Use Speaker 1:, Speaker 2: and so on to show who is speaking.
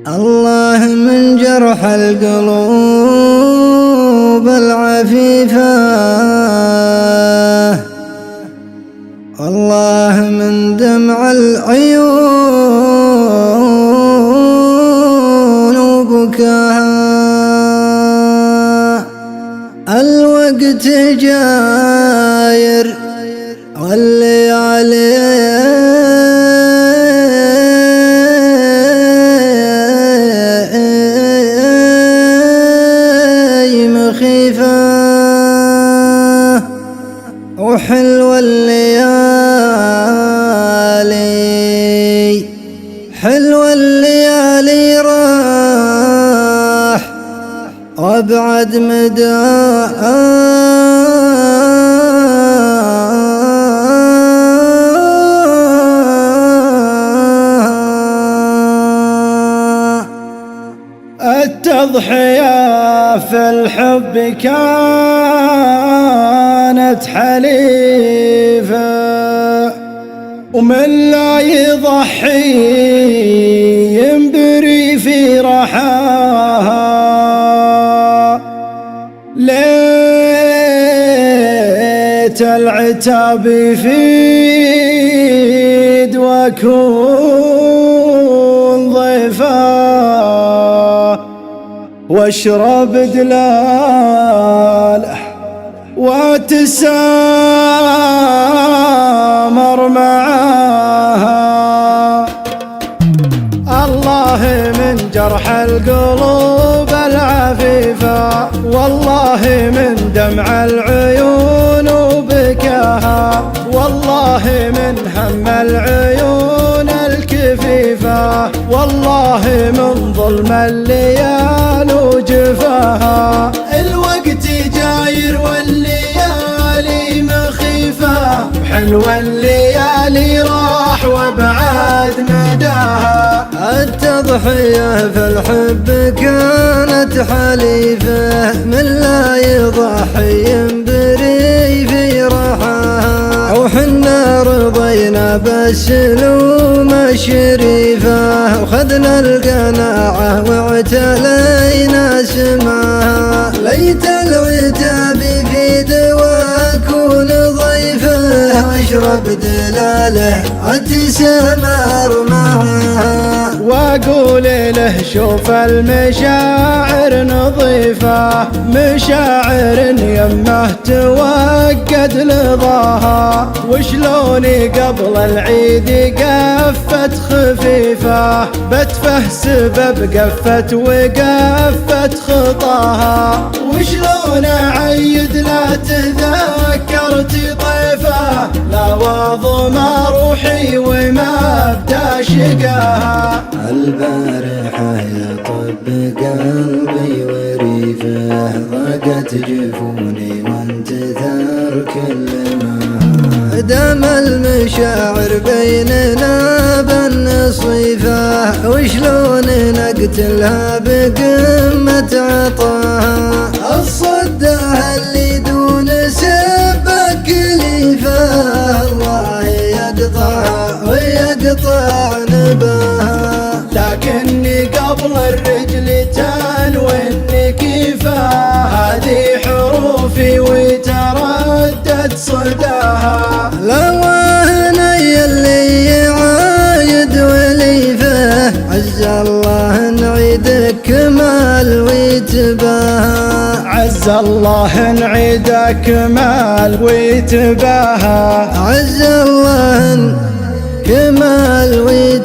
Speaker 1: الله من جرح القلوب العفيفة، الله من دمع العيون وبكاها. الوقت جاير والليالي مخيفة، وحلوة الليالي، حلوة الليالي راح وابعد مدى.
Speaker 2: التضحية في الحب كانت حليفة، ومن لا يضحي ينبري في رحاها. ليت العتاب يفيد واكون ضيفا، واشرب دلاله وتسامر معاها. الله من جرح القلوب العفيفة، والله من دمع العيون وبكاها، والله من هم العيون الكفيفة، والله من ظلم الليال وجفاها. الوقت جاير والليالي مخيفة، وحلوة الليالي راح وابعد مداها.
Speaker 1: التضحية في الحب كانت حليفة، من لا يضحي ينبري في رحاها. وحنا رضينا بالسلوم الشريفة، وخذنا القناعة واعتلينا سماها. ليت العتاب في دواكون ضيفه، واشرب دلاله وتسامر معها.
Speaker 2: واقول له شوف المشاعر نظيفة، مشاعر يمه توقد لظاها. وشلوني قبل العيد قفت خفيفة، بتفه سبب قفت وقفت خطاها. وشلون اعيد لا تذكرت طيفه، لا واضم روحي وما ابدا شقاها.
Speaker 1: البارحة يطب قلبي وريفه، ضاقت جفوني وانتثر كل ما دام المشاعر بيننا بالنصيفة. وشلون نقتلها بقمة عطاها، الصدها اللي دون سبك كليفة، الله يقطعها ويقطع نباها.
Speaker 2: لكني قبل الرجل تنوي النكيفة، هذه حروفي وتردد صداها.
Speaker 1: لواهني اللي يعايد وليفه، عز الله نعيدك كمال ويتباها.
Speaker 2: عز الله نعيدك كمال ويتباها.
Speaker 1: عز الله كمال ويتباها.